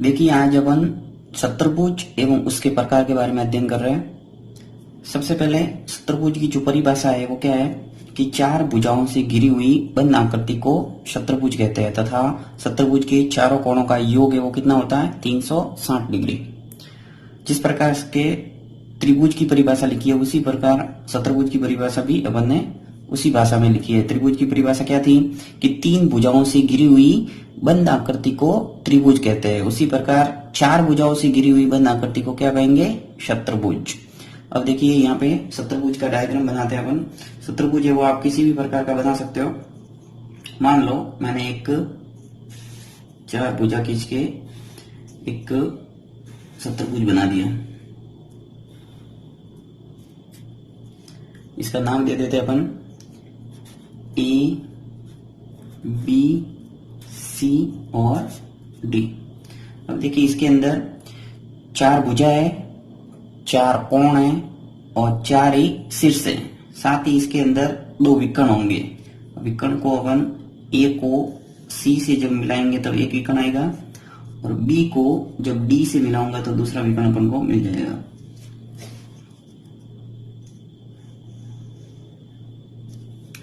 देखिए आज अपन शत्रुभुज एवं उसके प्रकार के बारे में अध्ययन कर रहे हैं। सबसे पहले शत्रुभुज की जो परिभाषा है वो क्या है कि चार भुजाओं से घिरी हुई बंद आकृति को शत्रुभुज कहते हैं तथा शत्रुभुज के चारों कोणों का योग है वो कितना होता है 360 डिग्री। जिस प्रकार के त्रिभुज की परिभाषा लिखी है उसी प्रकार शत्रुभुज की परिभाषा भी अपन ने उसी भाषा में लिखी है। त्रिभुज की परिभाषा क्या थी कि तीन भुजाओं से घिरी हुई बंद आकृति को त्रिभुज कहते हैं। उसी प्रकार चार भुजाओं से घिरी हुई बंद आकृति को क्या कहेंगे, शत्रुभुज। अब देखिए यहाँ पे शत्रुभुज का डायग्राम बनाते हैं अपन। शत्रुभुज है वो आप किसी भी प्रकार का बना सकते हो। मान लो मैंने एक चार भुजा खींच के एक शत्रुभुज बना दिया। इसका नाम दे देते अपन ए बी सी और डी। अब देखिए इसके अंदर चार भुजा है, चार कोण है और चार ही शीर्ष है। साथ ही इसके अंदर दो विकर्ण होंगे। विकर्ण को अपन ए को सी से जब मिलाएंगे तब एक विकर्ण आएगा और बी को जब डी से मिलाऊंगा तो दूसरा विकर्ण अपन को मिल जाएगा।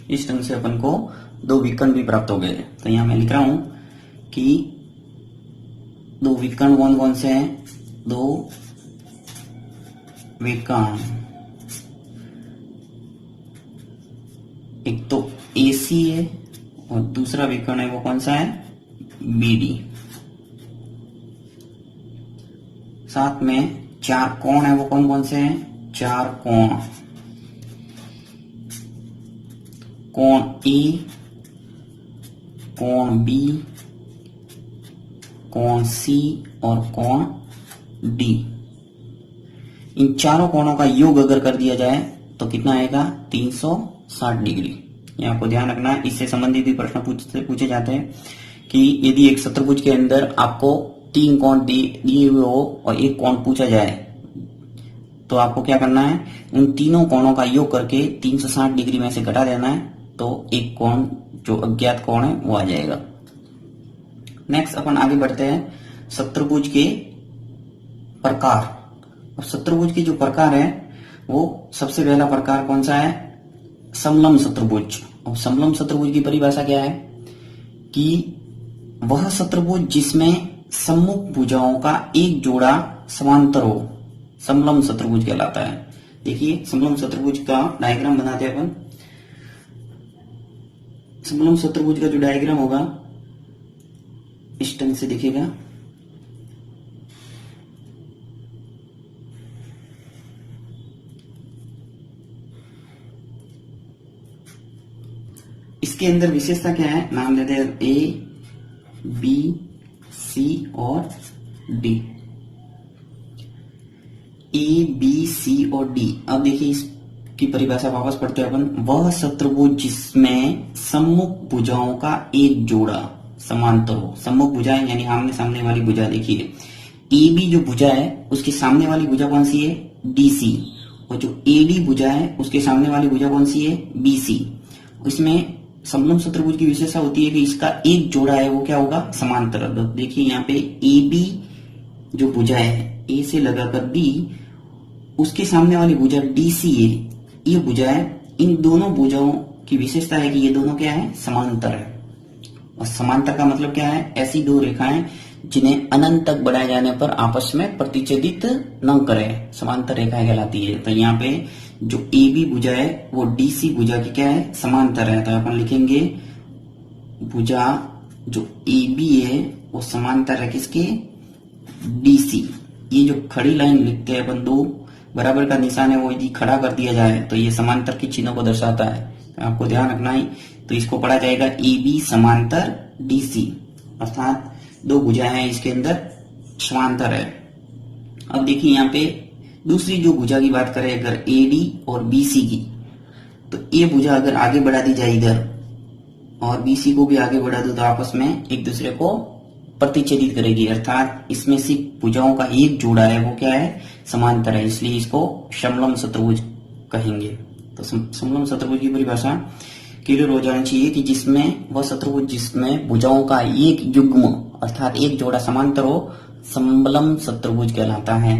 इस ढंग से अपन को दो विकर्ण भी प्राप्त हो गए। तो यहां मैं लिख रहा हूं कि दो विकर्ण कौन कौन से हैं, दो विकर्ण, एक तो AC है और दूसरा विकर्ण है वो कौन सा है, BD। साथ में चार कोण है वो कौन कौन से हैं, चार कोण, कोण A, कोण B, कोण C और कोण D। इन चारों कोणों का योग अगर कर दिया जाए तो कितना आएगा, 360 डिग्री। ये आपको ध्यान रखना है। इससे संबंधित भी प्रश्न पूछे जाते हैं कि यदि एक शत्रुभुज के अंदर आपको तीन कोण दिए हुए हो और एक कोण पूछा जाए तो आपको क्या करना है, उन तीनों कोणों का योग करके 360 डिग्री में से घटा देना है तो एक कोण जो अज्ञात कोण है वो आ जाएगा। नेक्स्ट अपन आगे बढ़ते हैं शत्रुभुज के प्रकार। अब शत्रुभुज के जो प्रकार है वो सबसे पहला प्रकार कौन सा है, समलंब शत्रुभुज। अब समलंब शत्रुभुज की परिभाषा क्या है कि वह शत्रुभुज जिसमें सम्मुख भुजाओं का एक जोड़ा समांतर हो, समलंब शत्रुभुज कहलाता है। देखिए समलंब शत्रुभुज का डायग्राम बनाते हैं अपन। समलंब शत्रुभुज का जो डायग्राम होगा इस ढंग से दिखेगा। इसके अंदर विशेषता क्या है, नाम देते हैं A, B, C और D। A, B, C और D। अब देखिए इसकी परिभाषा वापस पढ़ते हैं अपन। वह शत्रुभुज जिसमें सम्मुख भुजाओं का एक जोड़ा समांतर हो। सम्मुख भुजाएं यानी आमने सामने वाली भुजा। देखिए AB जो भुजा है उसके सामने वाली भुजा कौन सी है, DC। और जो AD भुजा है उसके सामने वाली भुजा कौन सी है, BC। इसमें समलंब शत्रुभुज की विशेषता होती है कि इसका एक जोड़ा है वो क्या होगा, समांतर। देखिए यहाँ पे AB जो भुजा है A से लगाकर B, उसके सामने वाली भुजा DC है, ये भुजा है। इन दोनों भुजाओं की विशेषता है कि ये दोनों क्या है, समांतर है। और समांतर का मतलब क्या है, ऐसी दो रेखाएं जिन्हें अनंत तक बढ़ाए जाने पर आपस में प्रतिच्छेदित न करे, समांतर रेखाएं कहलाती है। तो यहाँ पे जो AB भुजा है वो DC भुजा की क्या है, समांतर है। तो अपन लिखेंगे भुजा जो AB है वो समांतर है किसके, DC। ये जो खड़ी लाइन लिखते हैं अपन, दो बराबर का निशान है वो यदि खड़ा कर दिया जाए तो ये समांतर के चिन्हों को दर्शाता है। तो आपको ध्यान रखना है। तो इसको पढ़ा जाएगा AB समांतर DC, अर्थात दो भुजाएं हैं इसके अंदर समांतर है। अब देखिए यहाँ पे दूसरी जो भुजा की बात करें अगर AD और BC की, तो ये भुजा अगर आगे बढ़ा दी जाए इधर और BC को भी आगे बढ़ा दो तो आपस में एक दूसरे को प्रतिच्छेदित करेगी, अर्थात इसमें से भुजाओं का एक जोड़ा है वो क्या है, समांतर है। इसलिए इसको समलंब शत्रुभुज कहेंगे। तो समलंब शत्रुभुज की परिभाषा क्लियर हो जानी चाहिए कि जिसमें वह शत्रुभुज जिसमें भुजाओं का एक युग्म अर्थात एक जोड़ा समांतर हो समलम चतुर्भुज कहलाता है।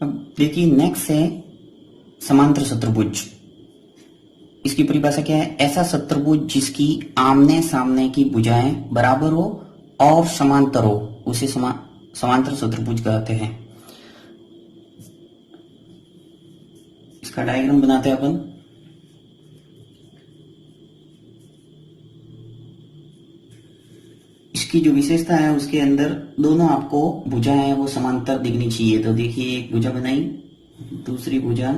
अब देखिए नेक्स्ट है समांतर चतुर्भुज। इसकी परिभाषा क्या है? ऐसा चतुर्भुज जिसकी आमने सामने की भुजाएं बराबर हो और समांतर हो उसे समांतर चतुर्भुज कहते हैं। इसका डायग्राम बनाते हैं अपन। इसकी जो विशेषता है उसके अंदर दोनों आपको भुजाएं हैं वो समांतर दिखनी चाहिए। तो देखिए एक भुजा बनाई, दूसरी भुजा,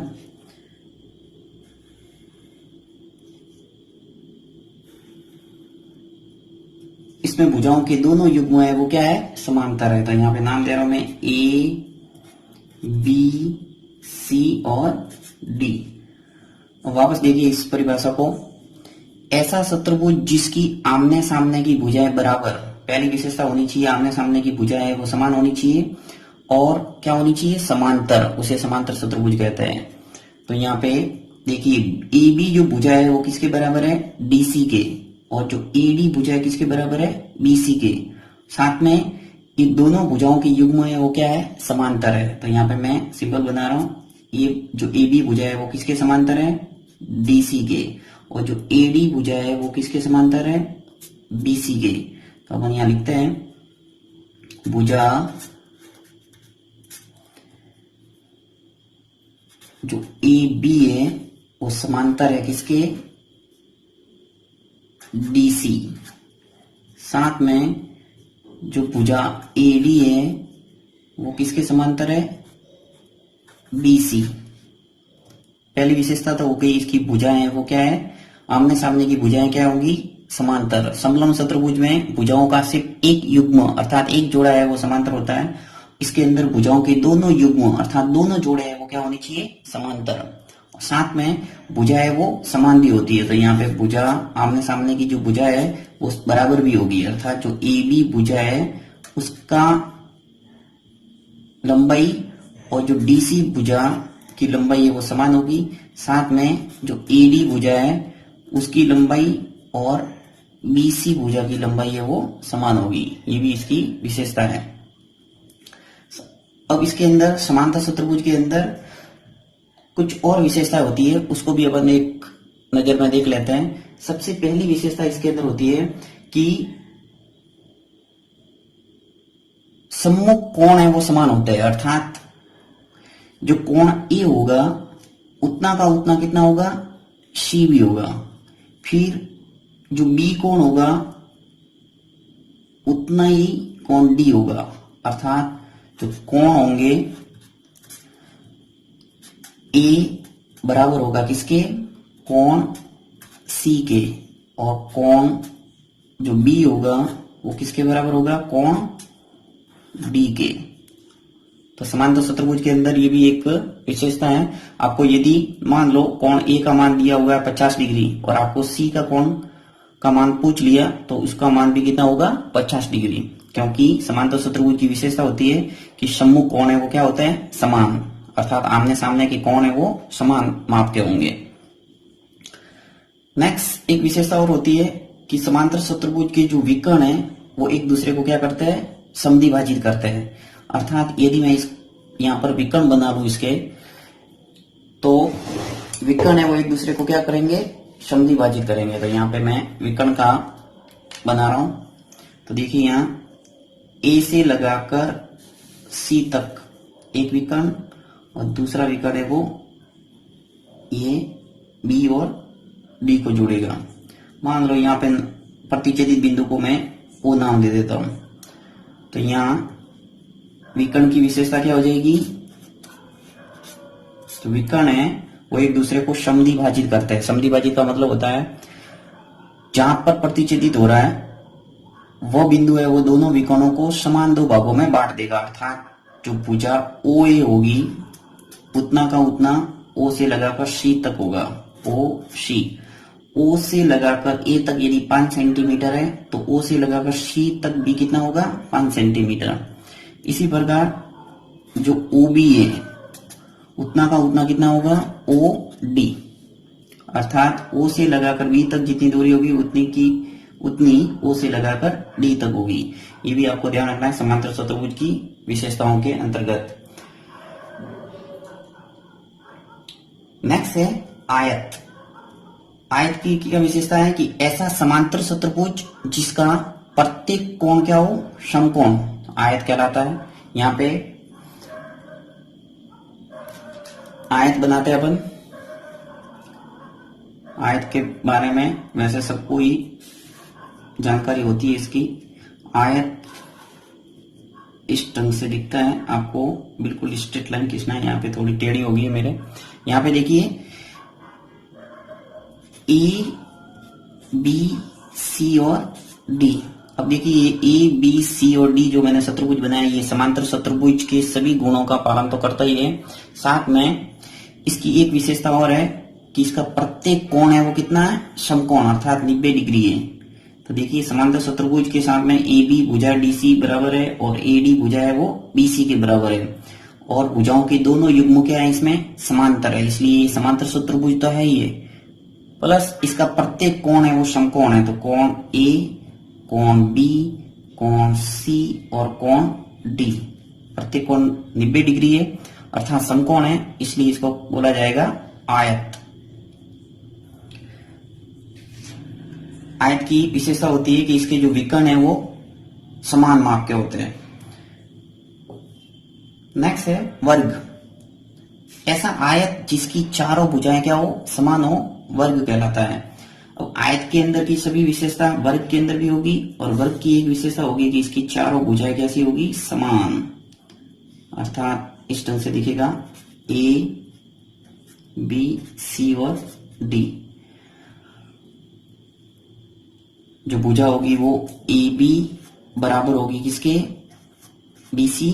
इसमें भुजाओं के दोनों युग्म है वो क्या है? समांतर है। तो यहाँ पे नाम दे रहा हूं मैं ए, बी, सी और डी। वापस देखिए इस परिभाषा को। ऐसा चतुर्भुज जिसकी आमने सामने की भुजाएं बराबर, पहली विशेषता होनी चाहिए आमने सामने की भुजाएं वो समान होनी चाहिए और क्या होनी चाहिए? समांतर, उसे समांतर चतुर्भुज कहते हैं। तो यहाँ पे देखिए ए बी जो भुजा है वो किसके बराबर है? डीसी के। और जो एडी भुजा है किसके बराबर है? बीसी के। साथ में इन दोनों भुजाओं की युग्म है वो क्या है? समांतर है। तो यहाँ पे मैं सिंबल बना रहा हूं। ये जो एबी भुजा है वो किसके समांतर है? डीसी के। और जो एडी भुजा है वो किसके समांतर है? बीसी के। तो अपन यहाँ लिखते हैं भुजा जो ए बी है वो समांतर है किसके? डीसी। साथ में जो भुजा एडी है वो किसके समांतर है? बीसी। पहली विशेषता तो हो गई इसकी भुजाएं वो क्या है? आमने सामने की भुजाएं क्या होंगी? समांतर। समलम चतुर्भुज में भुजाओं का सिर्फ एक युग्म अर्थात एक जोड़ा है वो समांतर होता है। इसके अंदर भुजाओं के दोनों युग्म अर्थात दोनों जोड़े हैं वो क्या होनी चाहिए? समांतर। साथ में भुजा है वो समान भी होती है। तो यहाँ पे भुजा आमने सामने की जो भुजा है वो बराबर भी होगी अर्थात जो ए बी भुजा है उसका लंबाई और जो डीसी भुजा की लंबाई है वो समान होगी। साथ में जो एडी भुजा है उसकी लंबाई और बीसी भुजा की लंबाई है वो समान होगी। ये भी इसकी विशेषता है। अब इसके अंदर समांतर चतुर्भुज के अंदर कुछ और विशेषता होती है, उसको भी अपन एक नजर में देख लेते हैं। सबसे पहली विशेषता इसके अंदर होती है कि सम्मुख कोण है वो समान होता है अर्थात जो कोण ए होगा उतना का उतना कितना होगा? सी भी होगा। फिर जो बी कोण होगा उतना ही कोण डी होगा अर्थात जो कोण होंगे ए बराबर होगा किसके? कोण सी के। और कोण जो बी होगा वो किसके बराबर होगा? कोण डी के। तो समांतर चतुर्भुज के अंदर ये भी एक विशेषता है। आपको यदि मान लो कोण ए का मान दिया हुआ है 50 डिग्री और आपको सी का कोण का मान पूछ लिया तो उसका मान भी कितना होगा? 50 डिग्री। क्योंकि समांतर चतुर्भुज की विशेषता होती है कि सम्मुख कोण है वो क्या होता है? समान अर्थात आमने सामने के कोण है वो समान माप के होंगे। नेक्स्ट एक विशेषता और होती है कि समांतर चतुर्भुज के जो विकर्ण है वो एक दूसरे को क्या करते हैं? समद्विभाजित करते हैं। अर्थात यदि मैं इस यहाँ पर विकर्ण बना लूं इसके तो विकर्ण है वो एक दूसरे को क्या करेंगे? समद्विभाजित करेंगे। तो यहाँ पे मैं विकर्ण का बना रहा हूं। तो देखिए यहाँ ए से लगाकर सी तक एक विकर्ण और दूसरा विकर्ण है वो ये बी और डी को जोड़ेगा। मान लो यहाँ पे प्रतिच्छेदित बिंदु को मैं ओ नाम दे देता हूं। तो यहाँ विकर्ण की विशेषता क्या हो जाएगी? तो विकर्ण है वो एक दूसरे को समद्विभाजित करते हैं। समद्विभाजित का मतलब होता है जहां पर प्रतिच्छेदित हो रहा है वो बिंदु है वो दोनों विकर्णों को समान दो भागों में बांट देगा। अर्थात जो भुजा ओ ए होगी उतना का उतना ओ से लगाकर सी तक होगा। ओ सी, ओ से लगाकर ए तक यदि 5 सेंटीमीटर है तो ओ से लगाकर सी तक भी कितना होगा? 5 सेंटीमीटर। इसी प्रकार जो ओ बी है उतना का उतना कितना होगा? O D. अर्थात ओ से लगाकर बी तक जितनी दूरी होगी उतनी ओ से लगाकर डी तक होगी। ये भी आपको ध्यान रखना है समांतर चतुर्भुज की विशेषताओं के अंतर्गत। नेक्स्ट है आयत। आयत की क्या विशेषता है कि ऐसा समांतर चतुर्भुज जिसका प्रत्येक कोण क्या हो, समकोण, आयत कहलाता है। यहाँ पे आयत बनाते हैं अपन। आयत के बारे में वैसे सबको ही जानकारी होती है इसकी। आयत इस ढंग से दिखता है, आपको बिल्कुल स्ट्रेट लाइन खींचना है। यहाँ पे थोड़ी टेढ़ी होगी है मेरे। यहाँ पे देखिए ए बी सी और डी। अब देखिए ए बी सी और डी जो मैंने चतुर्भुज बनाया, ये समांतर चतुर्भुज के सभी गुणों का पालन तो करता ही है, साथ में इसकी एक विशेषता और है कि इसका प्रत्येक कोण है वो कितना है, समकोण, अर्थात 90 डिग्री है। तो देखिए समांतर चतुर्भुज के साथ में ए बी भुजा डी सी बराबर है और ए डी भुजा है वो बी सी के बराबर है, और भुजाओं के दोनों युग्म क्या है, इसमें समांतर है, इसलिए समांतर चतुर्भुज तो है ही है। प्लस इसका प्रत्येक कोण है वो समकोण है, तो कोण ए, कोण बी, कोण सी और कोण डी, प्रत्येक कोण 90 डिग्री है, अर्थात समकोण है, इसलिए इसको बोला जाएगा आयत। आयत की विशेषता होती है कि इसके जो विकर्ण है वो समान माप के होते हैं। नेक्स्ट है वर्ग। ऐसा आयत जिसकी चारों भुजाएं क्या हो, समान हो, वर्ग कहलाता है। अब आयत के अंदर की सभी विशेषता वर्ग के अंदर भी होगी, और वर्ग की एक विशेषता होगी कि इसकी चारों भुजाएं कैसी होगी, समान, अर्थात इस ढंग से दिखेगा ए बी सी और डी। जो भुजा होगी वो ए बी बराबर होगी किसके, बी सी,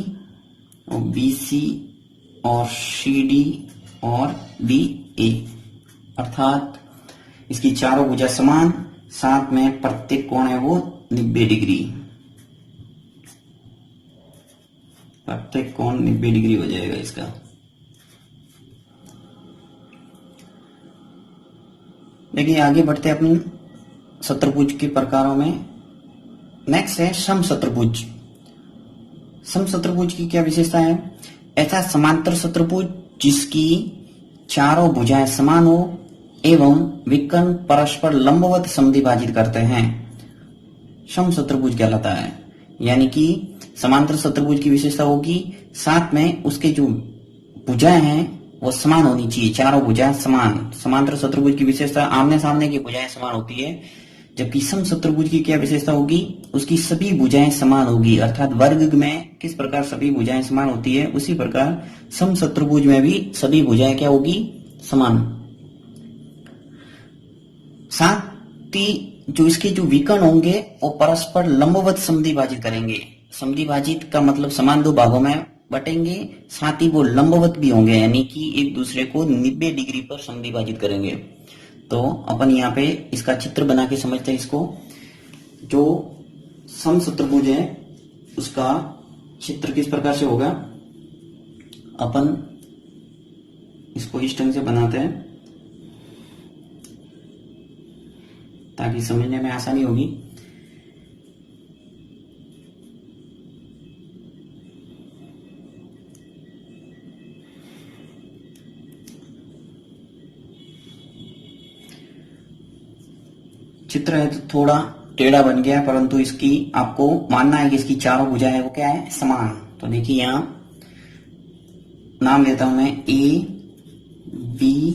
और बी सी और सी डी और बी ए, अर्थात इसकी चारों भुजा समान, साथ में प्रत्येक कोण है वो 90 डिग्री, प्रत्येक कोण 90 डिग्री हो जाएगा इसका। देखिए आगे बढ़ते हैं अपन चतुर्भुज के प्रकारों में। नेक्स्ट है समचतुर्भुज। समचतुर्भुज की क्या विशेषता है, ऐसा समांतर चतुर्भुज जिसकी चारों भुजाएं समान हो एवं विकर्ण परस्पर लंबवत समद्विभाजित करते हैं, समचतुर्भुज कहलाता है। यानी कि समांतर चतुर्भुज की विशेषता होगी, साथ में उसके जो भुजाएं हैं वो समान होनी चाहिए, चारों भुजाएं समान। समांतर चतुर्भुज की विशेषता आमने सामने की भुजाएं समान होती है, जबकि समचतुर्भुज की क्या विशेषता होगी, उसकी सभी भुजाएं समान होगी, अर्थात वर्ग में किस प्रकार सभी भुजाएं समान होती है उसी प्रकार समचतुर्भुज में भी सभी भुजाएं क्या होगी, समान। साथ ही जो इसके जो विकर्ण होंगे वो परस्पर लंबवत समद्विभाजित करेंगे। समद्विभाजित का मतलब समान दो भागों में बटेंगे, साथ ही वो लंबवत भी होंगे, यानी कि एक दूसरे को 90 डिग्री पर समद्विभाजित करेंगे। तो अपन यहाँ पे इसका चित्र बना के समझते हैं इसको। जो समचतुर्भुज है उसका चित्र किस प्रकार से होगा, अपन इसको इस ढंग से बनाते हैं ताकि समझने में आसानी होगी। चित्र है तो थोड़ा टेढ़ा बन गया, परंतु इसकी आपको मानना है कि इसकी चारों भुजा है वो क्या है, समान। तो देखिए यहां नाम लेता हूं मैं ए बी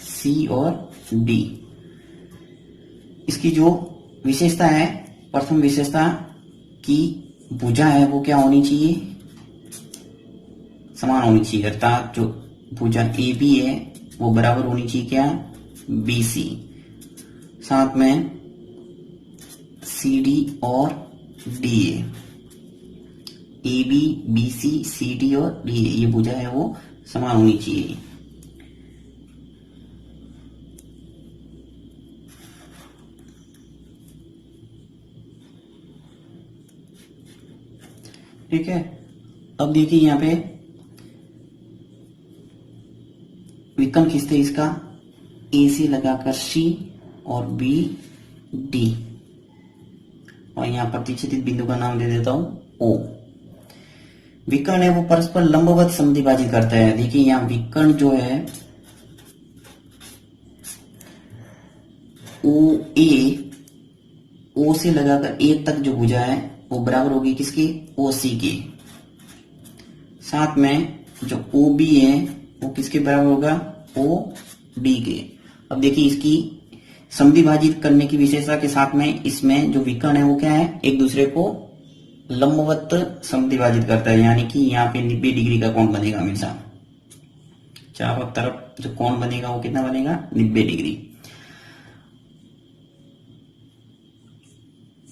सी और डी। इसकी जो विशेषता है, प्रथम विशेषता की भुजा है वो क्या होनी चाहिए, समान होनी चाहिए, अर्थात जो भुजा ए बी है वो बराबर होनी चाहिए क्या, बी सी। साथ में सी डी और D A B B C C D और डी ये भुजा है वो समान होनी चाहिए। ठीक है, अब देखिए यहाँ पे विकर्ण खींचते इसका, ए से लगाकर सी और बी डी, और यहां प्रतिच्छेदित बिंदु का नाम दे देता हूं ओ। विकर्ण है वो परस्पर लंबवत समद्विभाजित करता है। देखिए यहां विकर्ण जो है ओ ए, ओ से लगाकर ए तक जो भुजा है वो बराबर होगी किसकी, ओ सी के। साथ में जो ओ बी है वो किसके बराबर होगा, ओ डी के। अब देखिए इसकी समद्विभाजित करने की विशेषता के साथ में इसमें जो विकर्ण है वो क्या है, एक दूसरे को लंबवत समद्विभाजित करता है, यानी कि यहाँ पे 90 डिग्री का कोण बनेगा हमेशा। चारों तरफ जो कोण बनेगा वो कितना बनेगा, 90 डिग्री।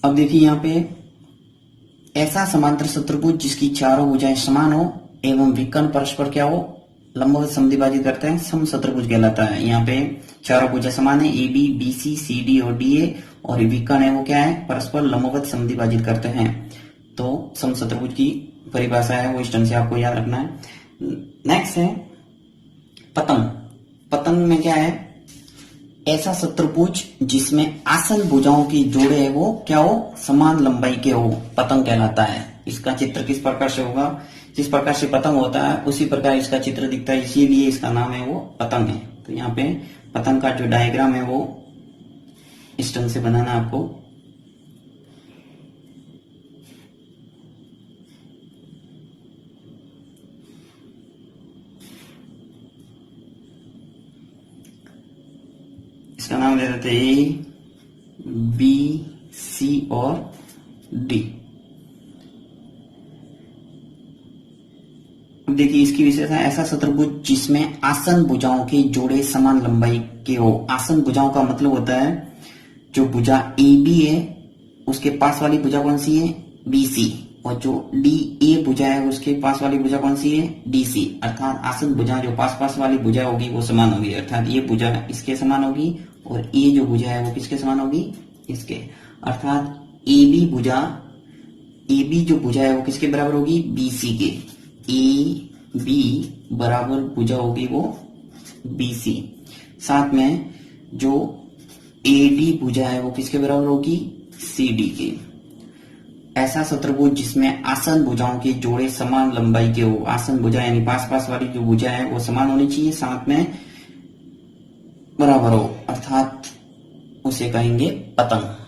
अब देखिए यहाँ पे ऐसा समांतर चतुर्भुज जिसकी चारों भुजाएं समान हो एवं विकर्ण परस्पर क्या हो, लंबवत समद्विभाजित करते हैं, समचतुर्भुज कहलाता है। यहाँ पे चारों भुजा समान है, A B, B C, C D और डी ए, और विकर्ण है वो क्या है, परस्पर लंबवत समद्विभाजित करते हैं। तो समचतुर्भुज की परिभाषा है वो इस ढंग से आपको याद रखना है। नेक्स्ट है पतंग। पतंग में क्या है, ऐसा चतुर्भुज जिसमें आसन भुजाओं की जोड़े है वो क्या हो, समान लंबाई के हो, पतंग कहलाता है। इसका चित्र किस प्रकार से होगा, जिस प्रकार से पतंग होता है उसी प्रकार इसका चित्र दिखता है, इसीलिए इसका नाम है वो पतंग है। तो यहाँ पे पतंग का जो डायग्राम है वो इस ढंग से बनाना आपको। इसका नाम दे देते ए बी सी और डी। अब देखिए इसकी विशेषता, ऐसा चतुर्भुज जिसमें आसन भुजाओं के जोड़े समान लंबाई के हो। आसन भुजाओं का मतलब होता है जो भुजा ए बी है उसके पास वाली भुजा कौन सी है, बी सी, और जो डी ए भुजा है उसके पास वाली भुजा कौन सी है, डी सी। अर्थात आसन भुजा जो पास पास वाली भुजा होगी वो समान होगी, अर्थात ये भुजा इसके समान होगी और ये जो भुजा है वो किसके समान होगी, इसके। अर्थात ए बी भुजा, ए बी जो भुजा है वो किसके बराबर होगी, बी सी के। ए बी बराबर भुजा होगी वो बी सी। साथ में जो ए डी भुजा है वो किसके बराबर होगी, सी डी के। ऐसा चतुर्भुज जिसमें आसन भुजाओं के जोड़े समान लंबाई के हो। आसन भुजा यानी पास पास वाली जो भुजा है वो समान होनी चाहिए, साथ में बराबर हो, अर्थात उसे कहेंगे पतंग।